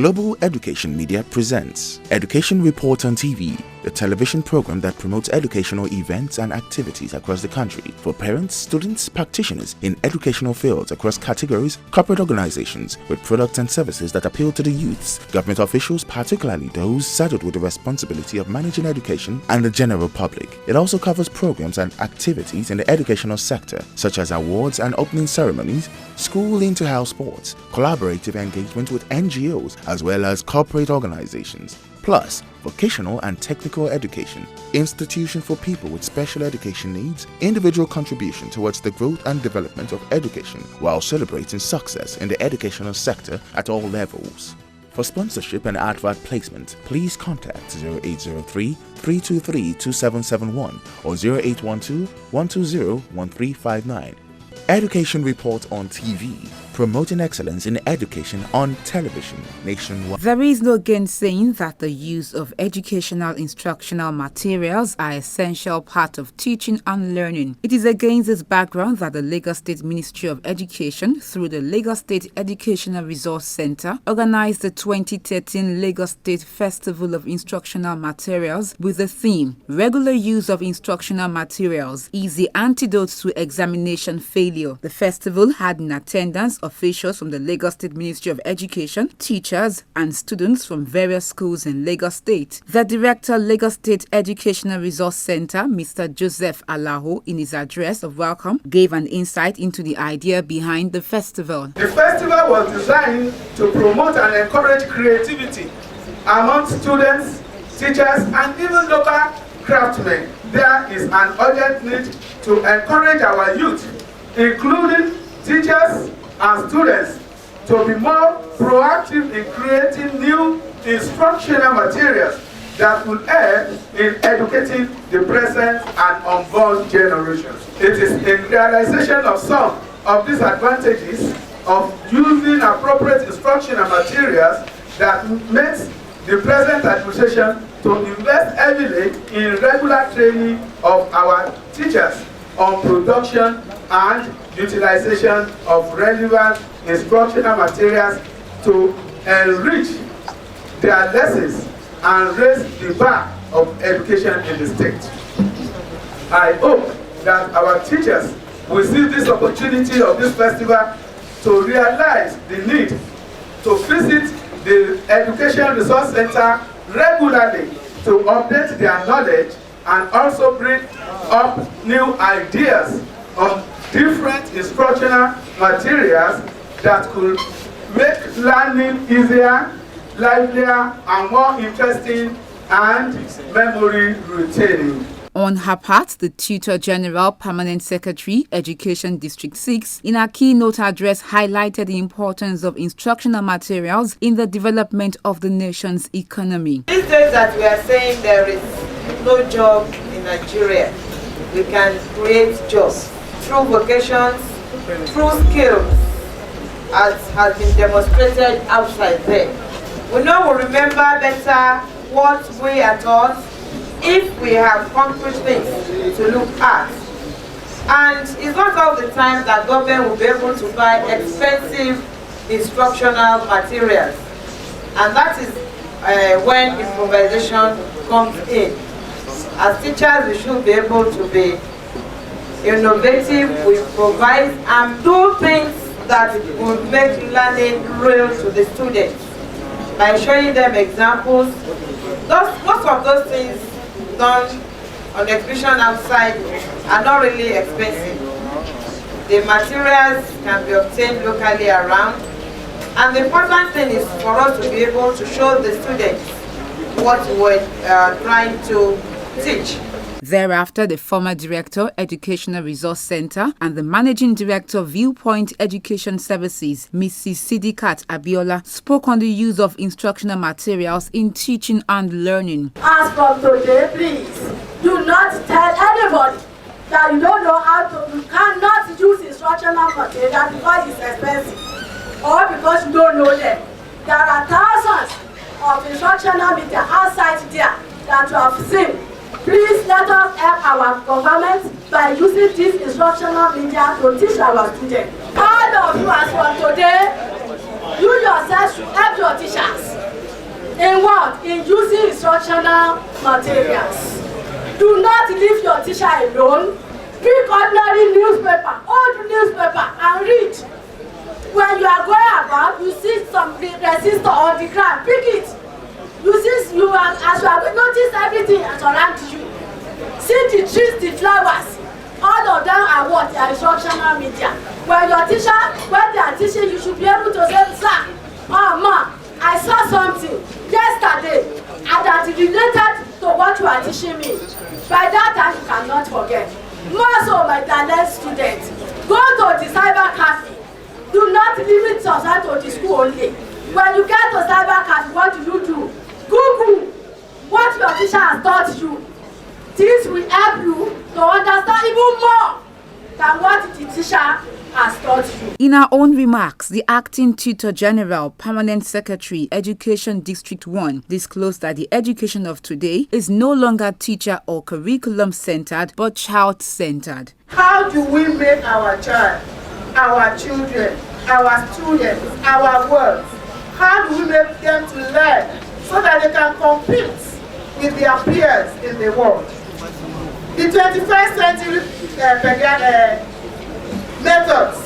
Global Education Media presents Education Report on TV, the television program that promotes educational events and activities across the country for parents, students, practitioners in educational fields across categories, corporate organizations with products and services that appeal to the youths, government officials, particularly those saddled with the responsibility of managing education, and the general public. It also covers programs and activities in the educational sector, such as awards and opening ceremonies, school inter-house sports, collaborative engagement with NGOs, as well as corporate organizations, plus vocational and technical education, institution for people with special education needs, individual contribution towards the growth and development of education while celebrating success in the educational sector at all levels. For sponsorship and advert placement, please contact 0803-323-2771 or 0812-120-1359. Education Report on TV, promoting excellence in education on television nationwide. There is no gainsaying that the use of educational instructional materials are an essential part of teaching and learning. It is against this background that the Lagos State Ministry of Education, through the Lagos State Educational Resource Center, organized the 2013 Lagos State Festival of Instructional Materials with the theme, Regular Use of Instructional Materials is the Antidote to Examination Failure. The festival had in attendance officials from the Lagos State Ministry of Education, teachers, and students from various schools in Lagos State. The Director, Lagos State Educational Resource Center, Mr. Joseph Alaho, in his address of welcome, gave an insight into the idea behind the festival. The festival was designed to promote and encourage creativity among students, teachers, and even local craftsmen. There is an urgent need to encourage our youth, including teachers and students, to be more proactive in creating new instructional materials that will help in educating the present and unborn generations. It is in realization of some of these advantages of using appropriate instructional materials that makes the present administration to invest heavily in regular training of our teachers on production and utilization of relevant instructional materials to enrich their lessons and raise the bar of education in the state. I hope that our teachers will see this opportunity of this festival to realize the need to visit the Education Resource Center regularly to update their knowledge and also bring up new ideas on different instructional materials that could make learning easier, livelier, and more interesting and memory retaining. On her part, the Tutor General Permanent Secretary, Education District 6, in her keynote address highlighted the importance of instructional materials in the development of the nation's economy. These days that we are saying there is no job in Nigeria, we can create jobs through vocations, through skills, as has been demonstrated outside there. We know we remember better what we are taught if we have concrete things to look at. And it's not all the time that government will be able to buy expensive instructional materials. And that is when improvisation comes in. As teachers, we should be able to be innovative, we provide and do things that will make learning real to the students by showing them examples. Most of those things done on exhibition outside are not really expensive. The materials can be obtained locally around, and the important thing is for us to be able to show the students what we're trying to teach. Thereafter, the former Director, Educational Resource Center, and the Managing Director, Viewpoint Education Services, Mrs. Sidikat Abiola, spoke on the use of instructional materials in teaching and learning. As from today, please, do not tell anybody that you don't know how to, you cannot use instructional material because it's expensive or because you don't know them. There are thousands of instructional material outside there that you have seen. Please let us help our government by using this instructional media to teach our students. All of you, as from today, you yourself should help your teachers. In what? In using instructional materials. Do not leave your teacher alone. Pick ordinary newspaper, old newspaper, and read. When you are going about, you see some resistor on the ground, pick it. You see, as you are notice everything around you. See the trees, the flowers. All of them are what? They are instructional media. When your teacher, when they are teaching, you should be able to say, sir, oh ma, I saw something yesterday and that is related to what you are teaching me. By that time, you cannot forget. More so, my talent students, go to the cyber cafe. Do not limit yourself to the school only. When you get to cyber cafe, what do? Google what your teacher has taught you. This will help you to understand even more than what the teacher has taught you. In her own remarks, the Acting Tutor General, Permanent Secretary, Education District 1, disclosed that the education of today is no longer teacher or curriculum-centered, but child-centered. How do we make our child, our children, our students, our world, how do we make them to learn so that they can compete with their peers in the world? The 21st century methods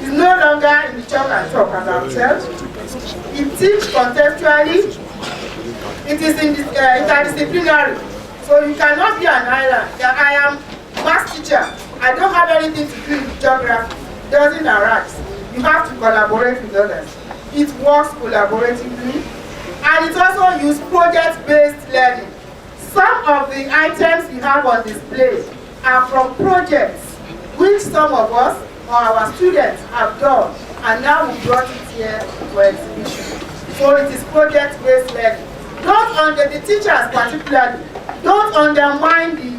is no longer in the chalk and talk, as I've said. It teaches conceptually. It is interdisciplinary. So you cannot be an island. I am math teacher. I don't have anything to do with geography. It doesn't arise. You have to collaborate with others. It works collaboratively. And it also uses project-based learning. Some of the items you have on display are from projects which some of us or our students have done, and now we brought it here for exhibition. So it is project-based learning. The teachers particularly, don't undermine the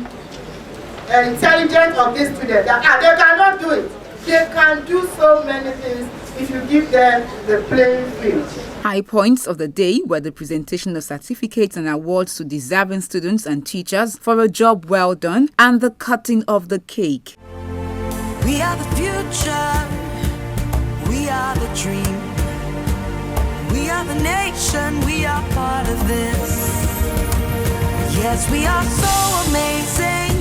intelligence of these students. They cannot do it. They can do so many things if you give them the playing field. High points of the day were the presentation of certificates and awards to deserving students and teachers for a job well done and the cutting of the cake. We are the future, we are the dream, we are the nation, we are part of this. Yes, we are so amazing,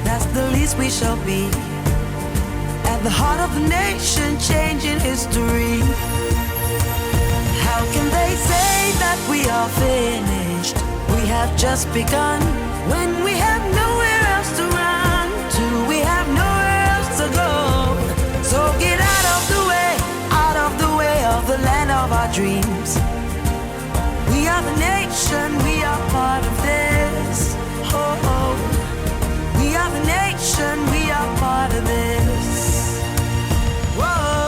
that's the least we shall be. At the heart of the nation, changing history. How can they say that we are finished? We have just begun. When we have nowhere else to run to, we have nowhere else to go. So get out of the way of the land of our dreams. We are the nation, we are part of this. Oh, oh. We are the nation, we are part of this. Whoa.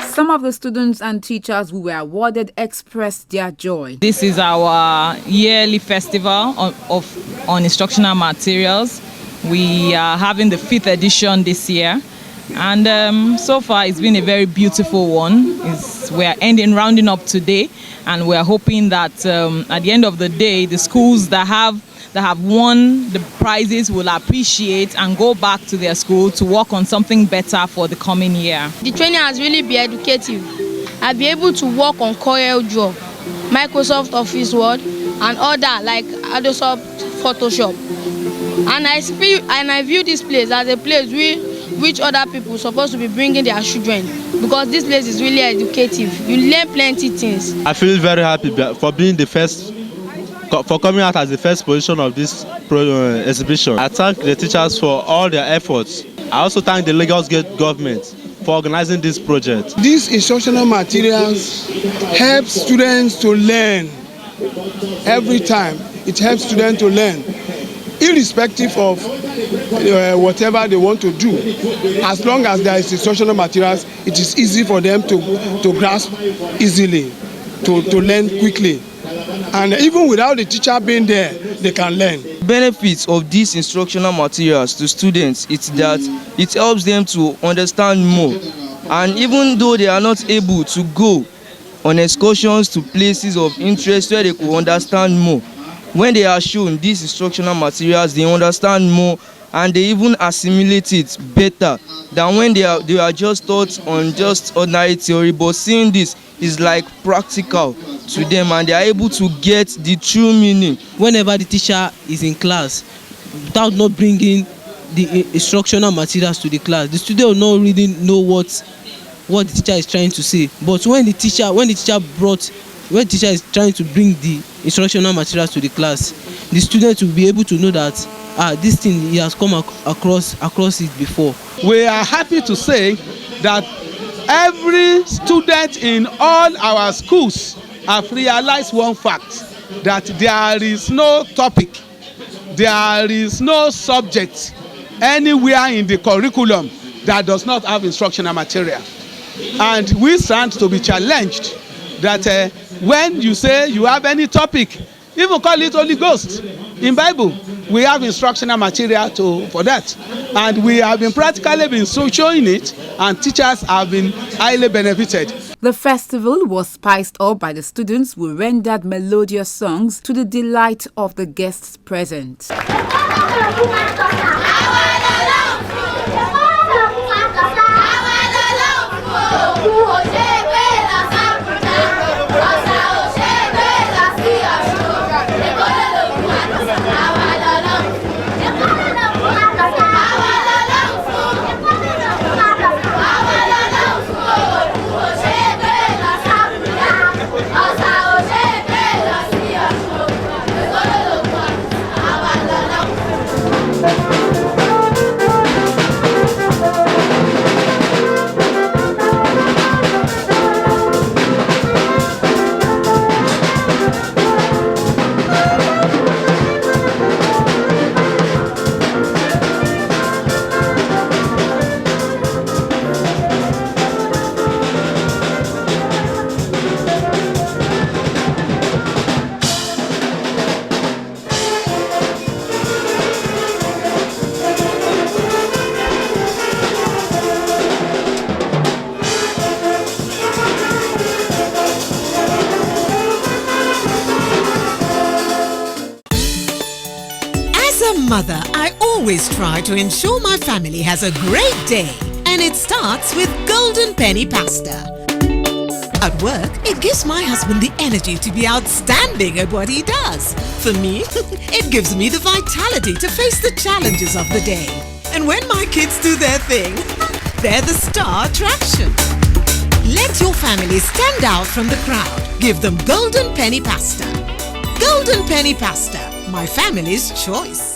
Some of the students and teachers who were awarded expressed their joy. This is our yearly festival on instructional materials. We are having the 5th edition this year, and so far it's been a very beautiful one. We're rounding up today, and we're hoping that at the end of the day, the schools that have won the prizes will appreciate and go back to their school to work on something better for the coming year. The training has really been educative. I'll be able to work on CorelDRAW, Microsoft Office Word, and other like Adobe Photoshop. And I view this place as a place which other people are supposed to be bringing their children, because this place is really educative. You learn plenty things. I feel very happy for being the first, for coming out as the first position of this exhibition. I thank the teachers for all their efforts. I also thank the Lagos State government for organizing this project. These instructional materials help students to learn. Every time it helps students to learn, irrespective of whatever they want to do. As long as there is instructional materials, it is easy for them to grasp easily, to learn quickly. And even without the teacher being there, they can learn. Benefits of these instructional materials to students is that it helps them to understand more, and even though they are not able to go on excursions to places of interest where they could understand more, when they are shown these instructional materials, they understand more and they even assimilate it better than when they are just taught on just ordinary theory. But seeing this is like practical to them, and they are able to get the true meaning. Whenever the teacher is in class, without not bringing the instructional materials to the class, the student will not really know what the teacher is trying to say. But when the teacher is trying to bring the instructional materials to the class, the student will be able to know that this thing he has come across it before. We are happy to say that every student in all our schools have realized one fact, that there is no topic, there is no subject anywhere in the curriculum that does not have instructional material. And we stand to be challenged that when you say you have any topic, even call it Holy Ghost. In Bible, we have instructional material for that. And we have been practically showing it, and teachers have been highly benefited. The festival was spiced up by the students who rendered melodious songs to the delight of the guests present. Mother, I always try to ensure my family has a great day, and it starts with Golden Penny Pasta. At work, it gives my husband the energy to be outstanding at what he does. For me, it gives me the vitality to face the challenges of the day. And when my kids do their thing, they're the star attraction. Let your family stand out from the crowd. Give them Golden Penny Pasta. Golden Penny Pasta, my family's choice.